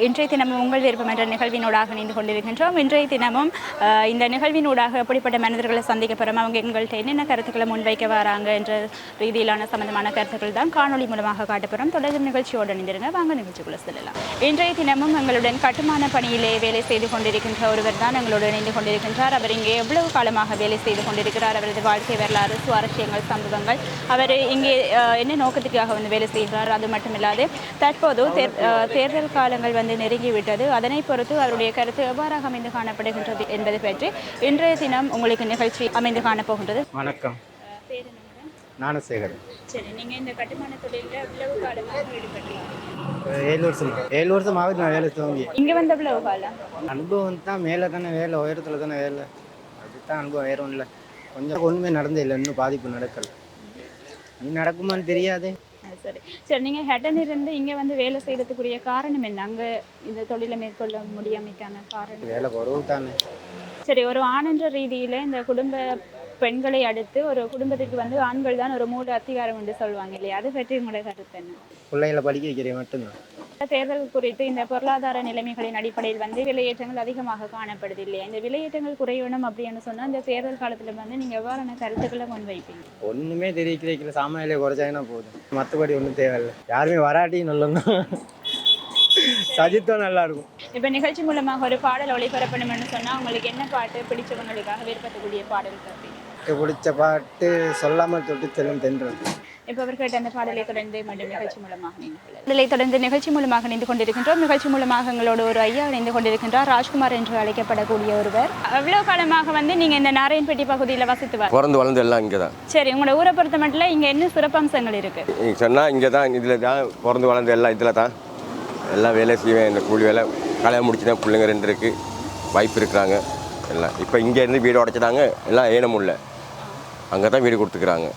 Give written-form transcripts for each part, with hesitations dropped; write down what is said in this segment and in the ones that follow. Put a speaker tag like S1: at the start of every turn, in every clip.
S1: இன்றைய தினமும் உங்கள் விருப்பம் என்ற நிகழ்வினூடாக இணைந்து கொண்டிருக்கின்றோம். இன்றைய தினமும் இந்த நிகழ்வினூடாக எப்படிப்பட்ட மனிதர்களை சந்திக்க போகிறோம், அவங்க எங்கள்கிட்ட என்னென்ன கருத்துக்களை முன்வைக்க வராங்க என்ற ரீதியிலான சம்பந்தமான கருத்துக்கள் தான் காணொலி மூலமாக காட்டப்போகிறோம். தொடர்ந்து நிகழ்ச்சியோடு இணைந்திருங்க. வாங்க நிகழ்ச்சிக்குள்ள செல்லலாம். இன்றைய தினமும் எங்களுடன் கட்டுமான பணியிலே வேலை செய்து கொண்டிருக்கின்ற ஒருவர் தான் எங்களோடு இணைந்து கொண்டிருக்கின்றார். அவர் இங்கே எவ்வளவு காலமாக வேலை செய்து கொண்டிருக்கிறார், அவரது வாழ்க்கை வரலாறு, சுவாரஸ்யங்கள், சம்பவங்கள், அவர் இங்கே என்ன நோக்கத்துக்காக வந்து வேலை செய்கிறார், அது மட்டுமில்லாது தற்போது தேர்தல் காலங்கள் வந்து நெருங்கிவிட்டது. அதனை பொறுத்து அவருடைய கருத்து எவ்வாறாக அமைந்து காணப்படுகின்றது என்பது பற்றி இன்றைய தினம் உங்களுக்கு நிகழ்ச்சி அமைந்து காணப்போகின்றது.
S2: வணக்கம், ஞானசேகரன்.
S1: சரி, நீங்கள் இந்த கட்டுமான தொழிலில் எவ்வளவு காலமாக ஈடுபட்டீங்க?
S2: 7 வருஷம் ஆகுது நான் வேலை துவங்கி.
S1: இங்கே வந்த எவ்வளவு காலம்?
S2: அனுபவம் தான், மேலே தானே வேலை, உயரத்தில் தானே வேலை, அதுதான் அனுபவம், வேற ஒன்றும் இல்லை. கொஞ்சம் ஒன்றுமே நடந்தே இல்லை, இன்னும் பாதிப்பு நடக்கலை. நீ நடக்குமான்னு தெரியாது.
S1: சரி சரி, நீங்கள் ஹெட்டன் இருந்து இங்கே வந்து வேலை செய்கிறதுக்குரிய காரணம் என்ன? அங்கே இந்த தொழிலை மேற்கொள்ள முடியாமைக்கான காரணம்
S2: வேலை குறவு தானே.
S1: சரி, ஒரு ஆணென்ற ரீதியில் இந்த குடும்ப பெண்களை அடுத்து ஒரு குடும்பத்துக்கு வந்து ஆண்கள் தான் ஒரு மூல அதிகாரம் என்று சொல்லுவாங்க இல்லையா, அதை பற்றி உங்களுடைய கருத்து என்ன?
S2: பிள்ளைகளை படிக்க வைக்கிறேன் மட்டும்தான்.
S1: தேர்தல் குறித்து இந்த பொருளாதார நிலைமைகளின் அடிப்படையில் வந்து விலையேற்றங்கள் அதிகமாக காணப்படுது இல்லையா, இந்த விலையேற்றங்கள் குறையணும் அப்படின்னு சொன்னால் இந்த தேர்தல் காலத்தில் வந்து நீங்கள் எவ்வாறான கருத்துக்களை முன்வைப்பீங்க?
S2: ஒன்றுமே தெரிவிக்கல, சாமானியிலே குறைச்சாங்கன்னா போதும், மற்றபடி ஒன்றும் தேவையில்லை. யாருமே வராட்டியும் நல்லதும், சஜித்தும் நல்லா இருக்கும்.
S1: இப்போ நிகழ்ச்சி மூலமாக ஒரு பாடல் ஒளிபரப்பணும்னு சொன்னால் உங்களுக்கு என்ன பாட்டு பிடிச்சவங்களுக்காக விருப்பத்துக்குரிய பாடல் கற்பீங்க?
S2: பிடிச்ச பாட்டு சொல்லாமல் தொட்டு செல்லும் தென்றல்.
S1: இப்போ அவர்கிட்ட அந்த பாடலை தொடர்ந்து மீண்டும் நிகழ்ச்சி மூலமாக இணைந்து கொண்டிருக்கின்றோம். நிகழ்ச்சி மூலமாக எங்களோட ஒரு ஐயா இணைந்து கொண்டிருக்கின்றார், ராஜ்குமார் என்று அழைக்கப்படக்கூடிய ஒருவர். அவ்வளோ காலமாக வந்து நீங்கள் இந்த நாராயண்பேட்டை பகுதியில் வசித்து
S3: பிறந்து வளர்ந்து எல்லாம் இங்கே தான்.
S1: சரி, உங்களோட ஊரை பொறுத்த மட்டும் இங்கே என்ன சிறப்பம்சங்கள் இருக்குது?
S3: நீங்கள் சொன்னால் இங்கே தான், இதில் தான் பிறந்து வளர்ந்து எல்லாம் இதில் தான் எல்லாம் வேலை செய்வேன். இந்த கூலி வேலை, கல்யாணம் முடிச்சு தான் பிள்ளைங்க 2 இருக்குது, வைப்பு இருக்கிறாங்க எல்லாம். இப்போ இங்கேருந்து வீடு உடச்சிட்டாங்க, எல்லாம் ஏனமுல்ல அங்கே தான் வீடு கொடுத்துக்கிறாங்க.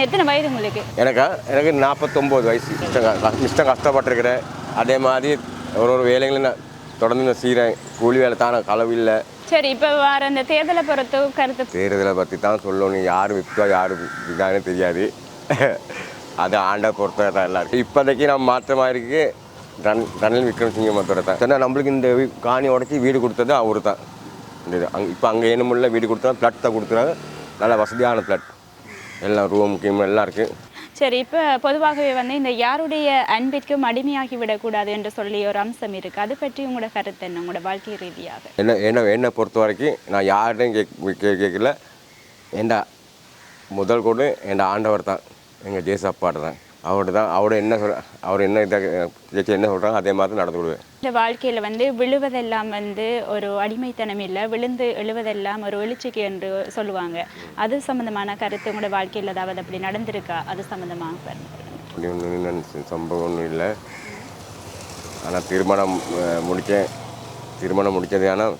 S1: எத்தனை வயது உங்களுக்கு?
S3: எனக்கு 49 வயசு. மிஸ்டம் கஷ்டப்பட்டுருக்கிறேன். அதே மாதிரி ஒரு வேலைகளும் நான் தொடர்ந்து செய்கிறேன். கூலி வேலை தான், களவு இல்லை.
S1: சரி, இப்போ வர அந்த தேர்தலை பொறுத்து கருத்து?
S3: தேர்தலை பற்றி தான் சொல்லணும். யார் விற்கா யார் விற்கானே தெரியாது. அது ஆண்டை பொறுத்த தான் எல்லாம் இருக்குது. இப்போதைக்கு நம்ம மாற்றமாக இருக்குது. ரணில் விக்ரமசிங்க மத்தோட தான். ஏன்னா நம்மளுக்கு இந்த காணி உடச்சி வீடு கொடுத்தது அவர் தான். இந்த இது இப்போ அங்கே ஏனமுள்ள வீடு கொடுத்தா ஃப்ளாட் தான் கொடுத்துறாங்க. நல்ல வசதியான ஃப்ளாட், எல்லாம் ரூம் கீம் எல்லாம் இருக்குது.
S1: சரி, இப்போ பொதுவாகவே வந்து இந்த யாருடைய அன்பிற்கும் அடிமையாகி விடக்கூடாது என்று சொல்லி ஒரு அம்சம் இருக்குது, அது பற்றி உங்களோட கருத்து என்ன? உங்களோட வாழ்க்கை ரீதியாக
S3: என்னை பொறுத்த வரைக்கும் நான் யார்கிட்டையும் கேட்கல. என் முதல் கூட என் ஆண்டவர் தான், எங்கள் ஜேசப்பாடு தான். அவர் என்ன சொல்கிறாங்க அதே மாதிரி நடந்து விடுவேன்.
S1: இந்த வாழ்க்கையில் வந்து விழுவதெல்லாம் வந்து ஒரு அடிமைத்தனம் இல்லை, விழுந்து எழுவதெல்லாம் ஒரு எழுச்சிக்கு என்று சொல்லுவாங்க. அது சம்மந்தமான கருத்து உங்களோட வாழ்க்கையில் ஏதாவது அப்படி நடந்திருக்கா? அது சம்மந்தமாக
S3: அப்படி ஒன்றும் சம்பவம் ஒன்றும் இல்லை. ஆனால் திருமணம் முடித்தது. ஆனால்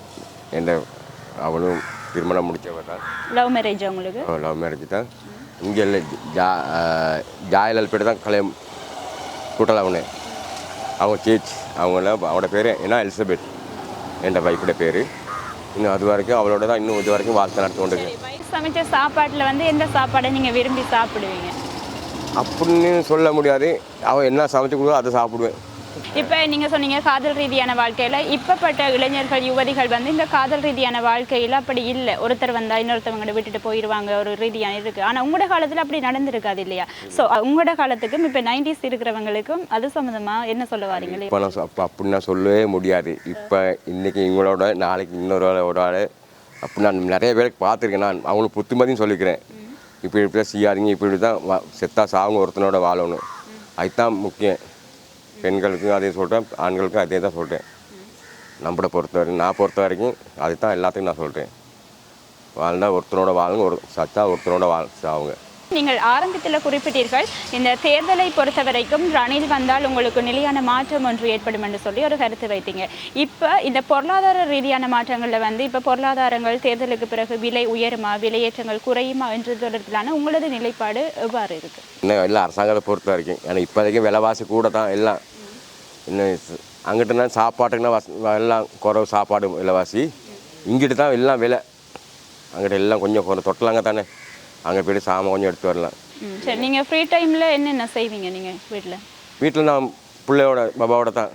S3: அவளும் திருமணம் முடித்தவர் தான்.
S1: Love marriage? உங்களுக்கு
S3: லவ் மேரேஜ் தான். இங்கே இல்லை, ஜாயலால் தான் கல்யாணம் கூட்டலாம். அவங்க சேச் அவங்களோட பேர் என்ன எலிசபெத், என் வைஃபோட பேர். இன்னும் அது வரைக்கும் அவளோட தான் இன்னும் இது வரைக்கும் வாழ்க்கை நடத்தி கொண்டு இருக்கு.
S1: சமைச்ச சாப்பாட்டில் வந்து எந்த சாப்பாடை நீங்கள் விரும்பி சாப்பிடுவீங்க?
S3: அப்படின்னு சொல்ல முடியாது. அவள் என்ன சமைச்சு கொடுத்தோ அதை சாப்பிடுவேன்.
S1: இப்போ நீங்கள் சொன்னீங்க காதல் ரீதியான வாழ்க்கையில், இப்போப்பட்ட இளைஞர்கள் யுவதிகள் வந்து இந்த காதல் ரீதியான வாழ்க்கையில் அப்படி இல்லை. ஒருத்தர் வந்தால் இன்னொருத்தவங்க விட்டுட்டு போயிடுவாங்க, ஒரு ரீதியான இருக்குது. ஆனால் உங்களோட காலத்தில் அப்படி நடந்திருக்காது இல்லையா? ஸோ உங்களோட காலத்துக்கும் இப்போ 90s இருக்கிறவங்களுக்கும் அது சம்மந்தமாக என்ன சொல்ல வாரீங்களே?
S3: இப்போ நான் அப்படின்னு நான் சொல்லவே முடியாது. இப்போ இன்றைக்கி இவங்களோட நாளைக்கு இன்னொரு ஆள் அப்படி நான் நிறைய பேருக்கு பார்த்துருக்கேன். நான் அவங்களுக்கு புத்திமதியும் சொல்லிக்கிறேன். இப்படி செய்யாதீங்க, இப்படி தான் செத்தா சாவுங்க, ஒருத்தனோட வாழணும். அதுதான் முக்கியம். பெண்களுக்கும் அதே சொல்கிறேன், ஆண்களுக்கும் அதே தான் சொல்கிறேன். நம்மளை நான் பொறுத்த வரைக்கும் அதுதான் எல்லாத்துக்கும் நான் சொல்கிறேன். வாழ்ந்தால் ஒருத்தனோட வாழுங்க, சத்தா ஒருத்தனோட சாவுங்க.
S1: நீங்கள் ஆரம்பத்தில் குறிப்பிட்டீர்கள் இந்த தேர்தலை பொறுத்த வரைக்கும் ரணில் வந்தால் உங்களுக்கு நிலையான மாற்றம் ஒன்று ஏற்படும் என்று சொல்லி ஒரு கருத்து வைத்தீங்க. இப்போ இந்த பொருளாதார ரீதியான மாற்றங்களில் வந்து இப்போ பொருளாதாரங்கள் தேர்தலுக்கு பிறகு விலை உயருமா, விலையேற்றங்கள் குறையுமா என்ற தொடர்பிலான உங்களது நிலைப்பாடு எவ்வாறு இருக்குது?
S3: இன்னும் எல்லாம் அரசாங்கத்தை பொறுத்த வரைக்கும் ஏன்னா இப்போதைக்கும் விலைவாசி கூட தான். எல்லாம் இன்னும் அங்கிட்டுனா சாப்பாட்டுக்குன்னா எல்லாம் குறைவு, சாப்பாடு விலைவாசி. இங்கிட்டு தான் எல்லாம் விலை. அங்கிட்ட எல்லாம் கொஞ்சம் தொட்டலாங்க தானே, அங்கே போய்ட்டு சாமான் கொஞ்சம் எடுத்து வரலாம்.
S1: சரி, நீங்கள் ஃப்ரீ டைமில் என்னென்ன செய்வீங்க நீங்கள் வீட்டில்?
S3: வீட்டில் நான் பிள்ளையோட பாபாவோட தான்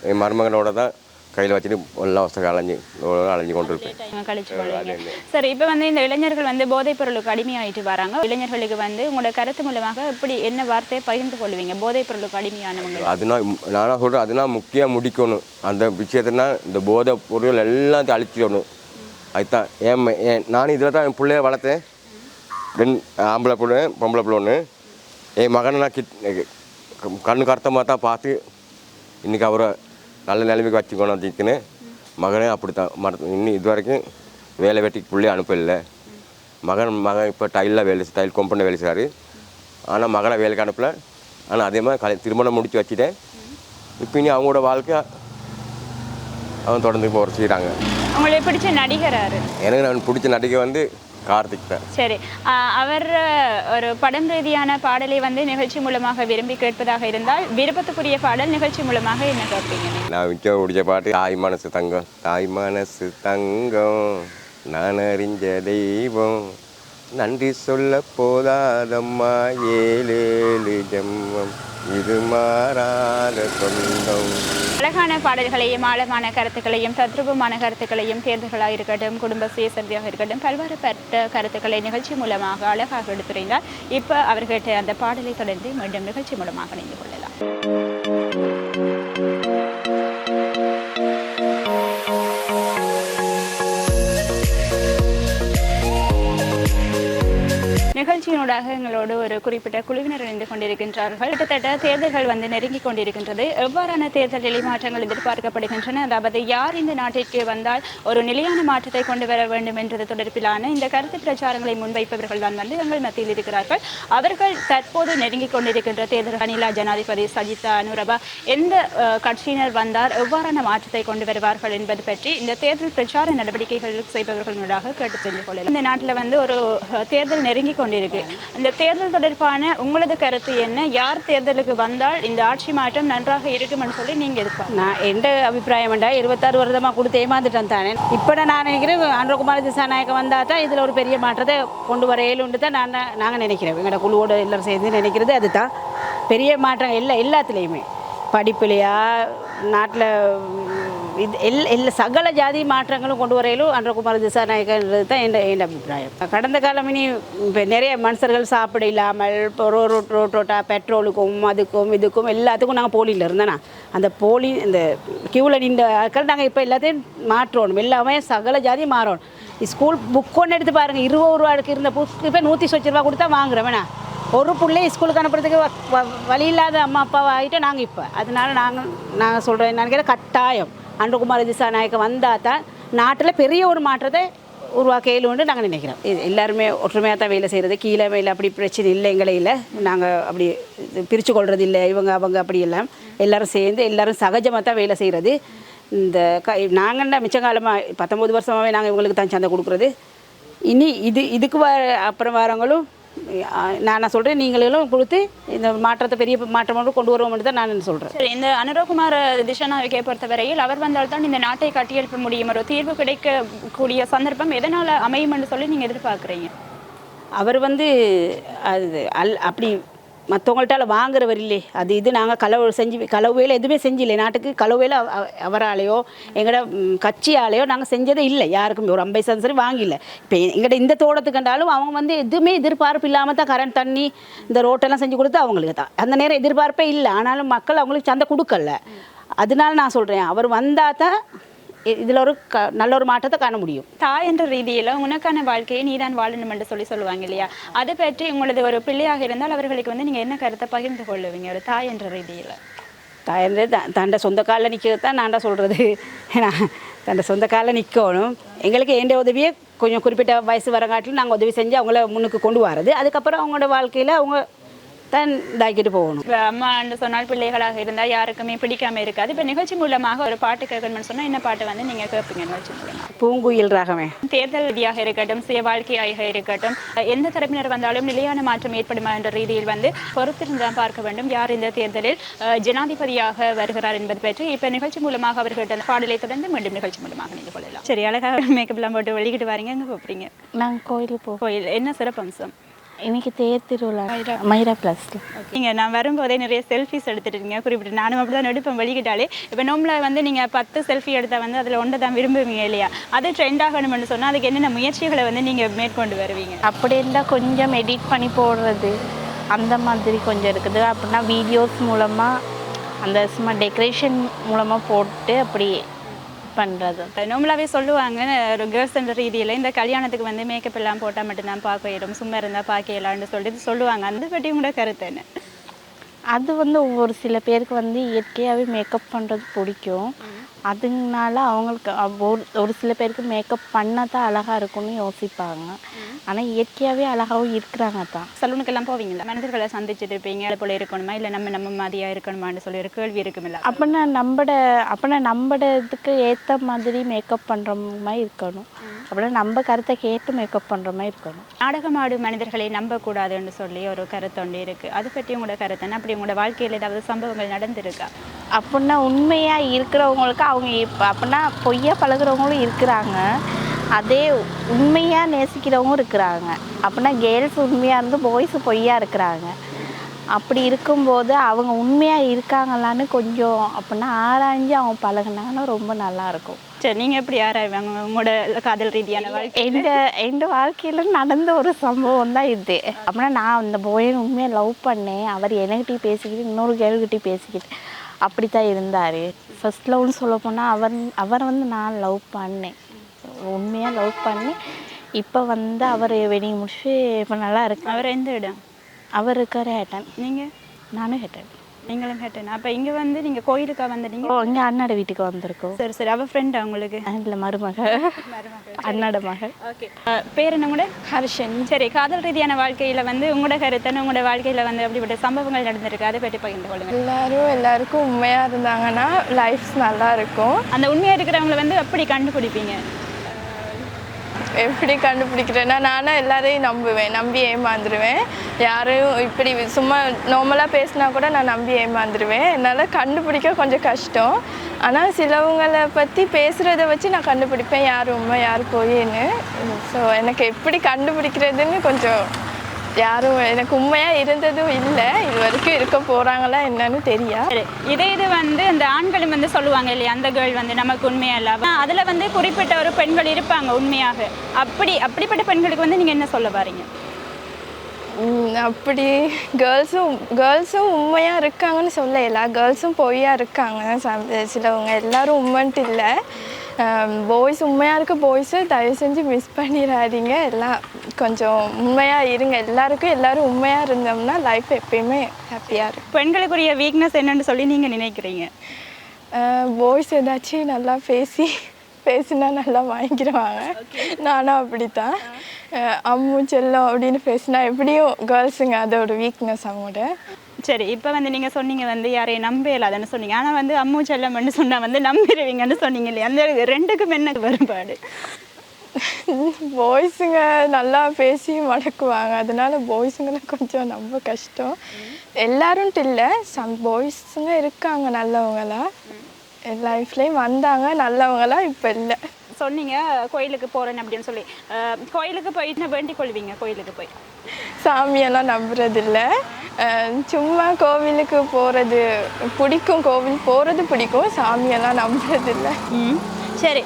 S3: என் மருமகனோட தான் கையில் வச்சுட்டு எல்லாம் வசதி அலைஞ்சு கொண்டு இருப்பேன்.
S1: கழிச்சு கொள்வீங்க. சரி, இப்போ வந்து இந்த இளைஞர்கள் வந்து போதைப் பொருளுக்கு அடிமையாயிட்டு வராங்க. இளைஞர்களுக்கு வந்து உங்களோட கருத்து மூலமாக எப்படி என்ன வார்த்தையை பகிர்ந்து கொள்வீங்க போதைப் பொருளுக்கு அடிமையானவங்க?
S3: அதுனா நானாக சொல்கிறேன், அதுனா முக்கியம் முடிக்கணும். அந்த விஷயத்தினா இந்த போதை பொருள் எல்லாத்தையும் அழிச்சிடணும். அதுதான் நான் இதில் தான் என் பிள்ளைய வளர்த்தேன். 2 ஆம்பளை பிள்ளை பொம்பளை பிள்ளை ஒன்று. என் மகனை நான் கண்ணு கருத்தமாக தான் பார்த்து இன்றைக்கி அவரை நல்ல நிலைமைக்கு வச்சுக்கணும் வச்சுக்கின்னு மகனே அப்படி தான் இன்னும் இது வரைக்கும் வேலை வெட்டிக்கு பிள்ளைய அனுப்பலை. மகன் இப்போ டைல் கம்பெனியில் வேலை செய்கிறாரு. ஆனால் மகனை வேலைக்கு அனுப்பலை. ஆனால் அதே மாதிரி திருமணம் முடித்து வச்சுட்டேன். இப்போ இனி அவங்களோட வாழ்க்கை அவன் தொடர்ந்து போகிற செய்கிறாங்க.
S1: உங்களுக்கு பிடிச்ச நடிகராரு?
S3: எனக்கு நான் பிடிச்ச நடிகை வந்து கார்த்திக் தான்.
S1: சரி, அவர் ஒரு படம் ரீதியான பாடலை வந்து நிகழ்ச்சி மூலமாக விரும்பி கேட்பதாக இருந்தால் விருப்பத்துக்குரிய பாடல் நிகழ்ச்சி மூலமாக என்ன கேட்பீங்க?
S3: நான் மிக்க பிடிச்ச பாட்டு தாய் மனசு தங்கம். தாய் மனசு தங்கம் நான் அறிஞ்ச தெய்வம் நன்றி சொல்ல போதாதம்மா 7 ஜென்மம் இது மாறாத சொந்தம்.
S1: அழகான பாடல்களையும் ஆழமான கருத்துக்களையும் தத்ரூபமான கருத்துக்களையும் தேர்தல்களாக இருக்கட்டும் குடும்ப சுயசரியாக இருக்கட்டும் பல்வேறுபட்ட கருத்துக்களை நிகழ்ச்சி மூலமாக அழகாக எடுத்துரைந்தார். இப்போ அவர்கிட்ட அந்த பாடலை தொடர்ந்து மீண்டும் நிகழ்ச்சி மூலமாக இணைந்து கொள்ளலாம். நிகழ்ச்சியினூடாக எங்களோடு ஒரு குறிப்பிட்ட குழுவினர் இணைந்து கொண்டிருக்கின்றார்கள். கிட்டத்தட்ட தேர்தல்கள் வந்து நெருங்கி கொண்டிருக்கின்றது. எவ்வாறான தேர்தல் மாற்றங்கள் எதிர்பார்க்கப்படுகின்றன, அதாவது யார் இந்த நாட்டிற்கு வந்தால் ஒரு நிலையான மாற்றத்தை கொண்டு வர வேண்டும் என்றது தொடர்பிலான இந்த கருத்து பிரச்சாரங்களை முன்வைப்பவர்கள் தான் வந்து எங்கள் மத்தியில் இருக்கிறார்கள். அவர்கள் தற்போது நெருங்கி கொண்டிருக்கின்ற தேர்தல் அணிலா ஜனாதிபதி சஜிதா அனுரபா எந்த கட்சியினர் வந்தால் எவ்வாறான மாற்றத்தை கொண்டு வருவார்கள் என்பது பற்றி இந்த தேர்தல் பிரச்சார நடவடிக்கைகள் செய்பவர்களாக கேட்டு தெரிந்து கொள்ளலாம். இந்த நாட்டில் வந்து ஒரு தேர்தல் நெருங்கி கொண்டிருக்கு. இந்த தேர்தல் தொடர்பான உங்களது கருத்து என்ன? யார் தேர்தலுக்கு வந்தால் இந்த ஆட்சி மாற்றம் நன்றாக இருக்கும்னு சொல்லி நீங்க எதிர்பார்க்க?
S4: நான் எந்த அபிப்பிராயம் 26 வருடமாக கொடுத்து ஏமாந்துட்டேன் தானே. இப்போ நான் நினைக்கிறேன் அனுரகுமார திசாநாயக்க வந்தால் தான் இதில் ஒரு பெரிய மாற்றத்தை கொண்டு வர இயலும்னு தான் நாங்கள் நினைக்கிறோம். எங்களோட குழுவோடு எல்லோரும் சேர்ந்து நினைக்கிறது அதுதான் பெரிய மாற்றம். எல்லாத்துலேயுமே படிப்புலையா நாட்டில் இது சகல ஜாதி மாற்றங்களும் கொண்டு வரையிலும் அனுரகுமார திசாநாயக்கன்றது தான் என் அபிப்பிராயம். கடந்த காலம் இனி இப்போ நிறைய மனுஷர்கள் சாப்பிட இல்லாமல் இப்போ ரோட்டோட்டா பெட்ரோலுக்கும் அதுக்கும் இதுக்கும் எல்லாத்துக்கும் நாங்கள் போலியில் இருந்தேன்னா அந்த போலி இந்த கியூவில் நின்ற ஆட்கள் நாங்கள் இப்போ எல்லாத்தையும் மாற்றணும். எல்லாமே சகல ஜாதியும் மாறணும். ஸ்கூல் புக் ஒன்று எடுத்து பாருங்கள், 20 ரூபாய்க்கு இருந்த புக்கு இப்போ 120 ரூபா கொடுத்தா வாங்குறோம். வேணா ஒரு பிள்ளையை ஸ்கூலுக்கு அனுப்புறதுக்கு வழி இல்லாத அம்மா அப்பாவை ஆகிட்டு நாங்கள் இப்போ அதனால நாங்கள் சொல்கிறோம் நினைக்கிறேன் கட்டாயம் அனுரகுமார திசாநாயக்க வந்தால் தான் நாட்டில் பெரிய ஒரு மாற்றத்தை உருவாக்க இயலும்னு நாங்கள் நினைக்கிறோம். எல்லாருமே ஒற்றுமையாக தான் வேலை செய்கிறது. கீழே மேலே அப்படி பிரச்சனை இல்லை எங்களே இல்லை. நாங்கள் அப்படி பிரித்து கொள்வது இல்லை. அவங்க அப்படி எல்லாம் எல்லோரும் சேர்ந்து எல்லோரும் சகஜமாக தான் வேலை செய்கிறது. இந்த நாங்கள் மிச்ச காலமாக 19 வருஷமாகவே நாங்கள் இவங்களுக்கு தான் சந்தை கொடுக்குறது. இனி இதுக்கு அப்புறம் வரவங்களும் நான் சொல்கிறேன் நீங்களும் கொடுத்து இந்த மாற்றத்தை பெரிய மாற்றம் கொண்டு வருவோம்னு தான் நான் சொல்கிறேன்.
S1: சரி, இந்த அனுரகுமார திசாநாயக்கை பொறுத்தவரையில் அவர் வந்தால் தான் இந்த நாட்டை கட்டியெழுப்ப முடியும், ஒரு தீர்வு கிடைக்கக்கூடிய சந்தர்ப்பம் எதனால் அமையும் என்று சொல்லி நீங்கள் எதிர்பார்க்குறீங்க?
S4: அவர் வந்து அது அப்படி மற்றவங்கள்ட்டால வாங்குறவர் இல்லை. இது நாங்கள் களவு வேலை எதுவுமே செஞ்சில்லை. நாட்டுக்கு களவு வேலை அவராலேயோ எங்களோட கட்சியாலேயோ நாங்கள் செஞ்சதே இல்லை. யாருக்குமே ஒரு 50% சரி வாங்கில்லை. இப்போ எங்கள்கிட்ட இந்த தோட்டத்துக்கு கண்டாலும் அவங்க வந்து எதுவுமே எதிர்பார்ப்பு இல்லாமல் தான் கரண்ட் தண்ணி இந்த ரோட்டெல்லாம் செஞ்சு கொடுத்து அவங்களுக்கு தான் அந்த நேரம் எதிர்பார்ப்பே இல்லை. ஆனாலும் மக்கள் அவங்களுக்கு சந்தை கொடுக்கல. அதனால நான் சொல்கிறேன் அவர் வந்தால் தான் இதில் ஒரு நல்ல ஒரு மாற்றத்தை காண முடியும்.
S1: தாய் என்ற ரீதியில் உனக்கான வாழ்க்கையை நீதான் வாழணும் என்று சொல்லுவாங்க இல்லையா? அதை பற்றி உங்களது ஒரு பிள்ளையாக இருந்தால் அவர்களுக்கு வந்து நீங்கள் என்ன கருத்தை பகிர்ந்து கொள்ளுவீங்க ஒரு தாய் என்ற ரீதியில்?
S4: தாய் என்ற தண்டை சொந்த காலில் நிற்கிறது தான் நான் சொல்கிறது. ஏன்னா தண்டை சொந்த காலில் நிற்கணும். எங்களுக்கு எந்த உதவியை கொஞ்சம் குறிப்பிட்ட வயசு வரங்காட்டிலும் நாங்கள் உதவி செஞ்சு அவங்கள முன்னுக்கு கொண்டு வரது. அதுக்கப்புறம் அவங்களோட வாழ்க்கையில் அவங்க தான் இதாக்கிட்டு போகணும்.
S1: இப்போ அம்மா என்று சொன்னால் பிள்ளைகளாக இருந்தால் யாருக்குமே பிடிக்காமல் இருக்காது. இப்போ நிகழ்ச்சி மூலமாக ஒரு பாட்டு கேட்கணும்னு சொன்னால் என்ன பாட்டு வந்து நீங்கள் கேட்பீங்க நிகழ்ச்சி மூலமாக?
S4: பூங்குயில் ராகமே.
S1: தேர்தல் விதியாக இருக்கட்டும் சுய வாழ்க்கையாக இருக்கட்டும் எந்த தரப்பினர் வந்தாலும் நிலையான மாற்றம் ஏற்படுமா என்ற ரீதியில் வந்து பொறுத்திருந்து தான் பார்க்க வேண்டும் யார் இந்த தேர்தலில் ஜனாதிபதியாக வருகிறார் என்பது பற்றி. இப்போ நிகழ்ச்சி மூலமாக அவர்கிட்ட பாடலை தொடர்ந்து மீண்டும் நிகழ்ச்சி மூலமாக நீங்கள் கொள்ளலாம். சரி, அழகாக மேக்கப்லாம் போட்டு வெளிக்கிட்டு வரீங்க. எங்கே போகிறீங்க?
S4: நாங்கள் கோயிலுக்கு
S1: கோயில் என்ன சிறப்பம்சம்?
S5: இன்னைக்கு தேர் திருவிழா மைரா ப்ளஸில்.
S1: நீங்கள் நான் வரும்போதே நிறைய செல்ஃபிஸ் எடுத்துருக்கீங்க குறிப்பிட்டு நானும் அப்படி தான் எடுப்பேன் வெளிக்கிட்டாலே. இப்போ நோம்பில் வந்து நீங்கள் 10 செல்ஃபி எடுத்தால் வந்து அதில் ஒன்றை தான் விரும்புவீங்க இல்லையா? அது ட்ரெண்ட் ஆகணும்னு சொன்னால் அதுக்கு என்னென்ன முயற்சிகளை வந்து நீங்கள் மேற்கொண்டு வருவீங்க?
S5: அப்படி இருந்தால் கொஞ்சம் எடிட் பண்ணி போடுறது அந்த மாதிரி கொஞ்சம் இருக்குது. அப்படின்னா வீடியோஸ் மூலமாக அந்த சும்மா டெக்கரேஷன் மூலமாக போட்டு அப்படி பண்ணுறது.
S1: நார்மலாகவே சொல்லுவாங்க ஒரு கேர்ள்ஸ் என்ற ரீதியில் இந்த கல்யாணத்துக்கு வந்து மேக்கப் எல்லாம் போட்டால் மட்டும்தான் பார்க்க இயலும், சும்மா இருந்தால் பார்க்க இயலான்னு சொல்லிட்டு சொல்லுவாங்க. அந்த பற்றி உங்களோட கருத்து என்ன?
S5: அது வந்து ஒவ்வொரு சில பேருக்கு வந்து இயற்கையாகவே மேக்கப் பண்ணுறது பிடிக்கும். அதனால அவங்களுக்கு ஒரு சில பேருக்கு மேக்கப் பண்ணால் தான் அழகாக இருக்கும்னு யோசிப்பாங்க. ஆனால் இயற்கையாகவே அழகாகவும் இருக்கிறாங்க தான்.
S1: சலூனுக்கெல்லாம் போவீங்களா? மனிதர்களை சந்திச்சுட்டு இருப்பீங்க, அது போல் இருக்கணுமா இல்லை நம்ம மாதிரியாக இருக்கணுமான்னு சொல்லி ஒரு கேள்வி இருக்குமில்ல?
S5: அப்படின்னா நம்மட இதுக்கு ஏற்ற மாதிரி மேக்கப் பண்ணுற மாதிரி இருக்கணும். அப்படின்னா நம்ம கருத்தை கேட்டு மேக்கப் பண்ணுற மாதிரி இருக்கணும்.
S1: நாடகமாடு மனிதர்களை நம்பக்கூடாதுன்னு சொல்லி ஒரு கருத்து ஒன்று இருக்குது. அதை பற்றி உங்களோட கருத்துன்னா அப்படி உங்களோட வாழ்க்கையில் ஏதாவது சம்பவங்கள் நடந்திருக்கா?
S5: அப்படின்னா உண்மையாக இருக்கிறவங்களுக்கு அவங்க அப்படின்னா பொய்யா பழகுறவங்களும் இருக்கிறாங்க, அதே உண்மையாக நேசிக்கிறவங்க இருக்கிறாங்க. அப்படின்னா கேர்ள்ஸ் உண்மையாக இருந்து பாய்ஸ் பொய்யா இருக்கிறாங்க. அப்படி இருக்கும்போது அவங்க உண்மையாக இருக்காங்களான்னு கொஞ்சம் அப்படின்னா ஆராய்ஞ்சு அவங்க பழகுனாங்கன்னா ரொம்ப நல்லாயிருக்கும்.
S1: சரி, நீங்கள் எப்படி ஆராய்வாங்க உங்களோட காதல் ரீதியான வாழ்க்கை?
S5: எந்த வாழ்க்கையில் நடந்த ஒரு சம்பவம் தான் இது. அப்படின்னா நான் அந்த பாயை உண்மையாக லவ் பண்ணேன். அவர் எனக்கிட்டே பேசிக்கிட்டு இன்னொரு கேர்ள்கிட்டே பேசிக்கிட்டு அப்படி தான் இருந்தார். ஃபர்ஸ்ட் லவ்னு சொல்ல போனால் அவரை வந்து நான் லவ் பண்ணேன், உண்மையாக லவ் பண்ணி. இப்போ வந்து அவர் வெட்டிங் முடிச்சு இப்போ நல்லா இருக்கு.
S1: அவர் எந்த இடம்?
S5: அவர் இருக்கார் ஹேட்டன்.
S1: நீங்கள்?
S5: நானும் ஹேட்டன்.
S1: நீங்களும் ஹேட்டன். அப்போ இங்கே வந்து நீங்கள் கோயிலுக்கா வந்துட்டீங்க?
S5: இங்கே அண்ணாட வீட்டுக்கு வந்திருக்கோம்.
S1: சரி சரி. அவள் ஃப்ரெண்டா உங்களுக்கு?
S5: இல்லை, மருமகள், அண்ணாட மகள்.
S1: ஓகே. பேர் என்ன கூட?
S5: ஹர்ஷன்.
S1: சரி, காதல் ரீதியான வாழ்க்கையில் வந்து உங்களோட கருத்தன்னு உங்களோட வாழ்க்கையில் வந்து அப்படிப்பட்ட சம்பவங்கள் நடந்திருக்கு, அதை பற்றி பகிர்ந்து கொள்ளுங்கள்.
S6: எல்லாருக்கும் உண்மையாக இருந்தாங்கன்னா லைஃப் நல்லா இருக்கும்.
S1: அந்த உண்மையாக இருக்கிறவங்களை வந்து எப்படி கண்டுபிடிப்பீங்க?
S6: எப்படி கண்டுபிடிக்கிறேன்னா, நானும் எல்லாரையும் நம்புவேன், நம்பி ஏமாந்துருவேன். யாரையும் இப்படி சும்மா நார்மலாக பேசினா கூட நான் நம்பி ஏமாந்துருவேன். என்னால் கண்டுபிடிக்க கொஞ்சம் கஷ்டம். ஆனால் சிலவங்களை பற்றி பேசுகிறத வச்சு நான் கண்டுபிடிப்பேன் யார் உண்மை யார் பொய்ன்னு. ஸோ எனக்கு எப்படி கண்டுபிடிக்கிறதுன்னு கொஞ்சம் யாரும் எனக்கு உண்மையாக இருந்ததும் இல்லை, இது வரைக்கும் இருக்க போகிறாங்களா என்னன்னு தெரியா.
S1: இது வந்து இந்த ஆண்களும் வந்து சொல்லுவாங்க இல்லையா, அந்த கேர்ள் வந்து நமக்கு உண்மையாக இல்லை. அதில் வந்து குறிப்பிட்ட ஒரு பெண்கள் இருப்பாங்க உண்மையாக. அப்படிப்பட்ட பெண்களுக்கு வந்து நீங்கள் என்ன சொல்ல வரீங்க?
S6: அப்படி கேர்ள்ஸும் உண்மையாக இருக்காங்கன்னு சொல்லலாம், கேர்ள்ஸும் பொய்யா இருக்காங்க சிலவங்க. எல்லோரும் உண்மைன்ட்டு இல்லை. பாய்ஸ் உண்மையாக இருக்க பாய்ஸு தயவு செஞ்சு மிஸ் பண்ணிடாதீங்க. எல்லாம் கொஞ்சம் உண்மையாக இருங்க. எல்லோரும் உண்மையாக இருந்தோம்னா லைஃப் எப்பயுமே ஹாப்பியாக இருக்கும்.
S1: பெண்களுக்குரிய வீக்னஸ் என்னன்னு சொல்லி நீங்கள் நினைக்கிறீங்க?
S6: பாய்ஸ் ஏதாச்சும் நல்லா பேசினா நல்லா வாங்கிடுவாங்க. நானும் அப்படித்தான். அம்மு செல்லம் அப்படின்னு பேசினா எப்படியும் கேர்ள்ஸுங்க அதோட வீக்னஸ் அவங்களோட.
S1: சரி, இப்போ வந்து நீங்கள் சொன்னீங்க வந்து யாரையும் நம்ப இல்லாதன்னு சொன்னீங்க. ஆனால் வந்து அம்மு செல்லம்னு சொன்னால் வந்து நம்பிடுவீங்கன்னு சொன்னீங்க இல்லையா, அந்த ரெண்டுக்கும் என்ன வரும்பாடு?
S6: பாய்ஸுங்க நல்லா பேசி மடக்குவாங்க, அதனால பாய்ஸுங்களை கொஞ்சம் நம்ப கஷ்டம். எல்லாரும்ட்டு இல்லை, சம் பாய்ஸுங்க இருக்காங்க நல்லவங்களா, லைஃப்லேயும் வந்தாங்க நல்லவங்களா, இப்போ இல்லை.
S1: சொன்னீங்க கோயிலுக்கு போகிறேன்னு அப்படின்னு சொல்லி. கோயிலுக்கு போயிட்டு வேண்டிக் கொள்வீங்க? கோயிலுக்கு போய்
S6: சாமியெல்லாம் நம்புறதில்ல, சும்மா கோவிலுக்கு போகிறது பிடிக்கும், கோவில் போகிறது பிடிக்கும், சாமியெல்லாம் நம்புறதில்லை.
S1: சரி,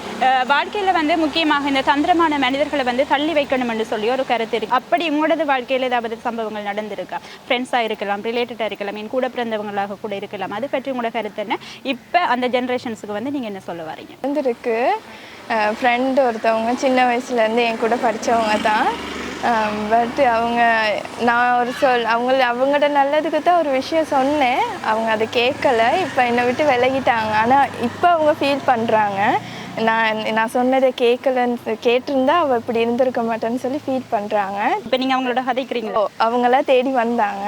S1: வாழ்க்கையில் வந்து முக்கியமாக இந்த தந்திரமான மனிதர்களை வந்து தள்ளி வைக்கணும்னு சொல்லி ஒரு கருத்து இருக்குது. அப்படி உங்களோட வாழ்க்கையில் ஏதாவது சம்பவங்கள் நடந்திருக்கா? ஃப்ரெண்ட்ஸாக இருக்கலாம், ரிலேட்டடாக இருக்கலாம், என் கூட பிறந்தவங்களாக கூட இருக்கலாம். அதை பற்றி உங்களோட கருத்து என்ன? இப்போ அந்த ஜென்ரேஷன்ஸுக்கு வந்து நீங்கள் என்ன சொல்ல வரீங்க?
S6: வந்துருக்கு ஃப்ரெண்டு ஒருத்தவங்க சின்ன வயசுலேருந்து என் கூட படித்தவங்க தான். பட் நான் ஒரு அவங்கள்ட்ட நல்லதுக்கு தான் ஒரு விஷயம் சொன்னேன், அவங்க அதை கேட்கல. இப்போ என்னை விட்டு விலகிட்டாங்க. ஆனால் இப்போ அவங்க ஃபீல் பண்ணுறாங்க, நான் சொன்னதை கேட்டிருந்தா அவள் இப்படி இருந்திருக்க மாட்டேன்னு சொல்லி ஃபீல் பண்ணுறாங்க.
S1: இப்போ நீங்கள் அவங்களோட கதைக்கிறீங்களோ?
S6: அவங்களாம் தேடி வந்தாங்க,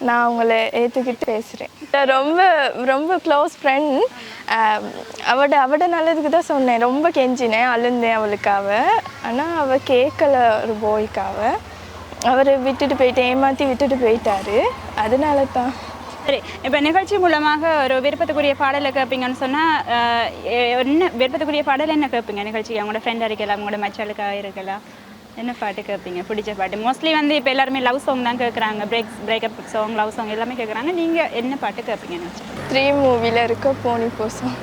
S6: நான் அவங்கள ஏற்றுக்கிட்டு பேசுகிறேன். ரொம்ப ரொம்ப க்ளோஸ் ஃப்ரெண்ட். அவட நல்லதுக்கு தான் சொன்னேன், ரொம்ப கெஞ்சினேன், அழுந்தேன் அவளுக்காக. ஆனால் அவள் கேட்கல, ஒரு பாய்க்காக. அவர் ஏமாற்றி விட்டுட்டு போயிட்டாரு, அதனால தான்.
S1: சரி, இப்போ நிகழ்ச்சி மூலமாக ஒரு விருப்பத்துக்குரிய பாடலை கேட்பீங்கன்னு சொன்னால் என்ன விருப்பத்துக்குரிய பாடல் என்ன கேட்பீங்க நிகழ்ச்சி? அவங்களோட ஃப்ரெண்டாக இருக்கலாம், அவங்களோட மச்சாளுக்காக இருக்கலாம். என்ன பாட்டு கேட்பீங்க பிடிச்ச பாட்டு? மோஸ்ட்லி வந்து இப்போ எல்லாருமே லவ் சாங் தான் கேட்குறாங்க, பிரேக்கப் சாங், லவ் சாங் எல்லாமே கேட்குறாங்க. நீங்கள் என்ன பாட்டு கேட்பீங்கன்னு வச்சு?
S6: 3 மூவியில் இருக்க போனி போசம்,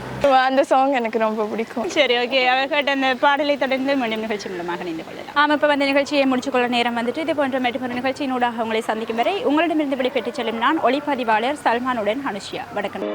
S6: அந்த சாங் எனக்கு ரொம்ப பிடிக்கும்.
S1: சரி, ஓகே. அவர் கேட்ட அந்த பாடலை தொடர்ந்து மீண்டும் நிகழ்ச்சி மூலமாக நின்று கொள்ளலாம். ஆமாம், இப்போ வந்து நிகழ்ச்சியை முடிச்சுக்கொள்ள நேரம் வந்துட்டு. இது போன்ற மற்றொரு நிகழ்ச்சியினூடாக உங்களை சந்திக்கும் வரை உங்களிடமிருந்து விடைபெற்றுச் செல்லும் நான் ஒளிப்பதிவாளர் சல்மானுடன் அனுஷியா. வணக்கம்.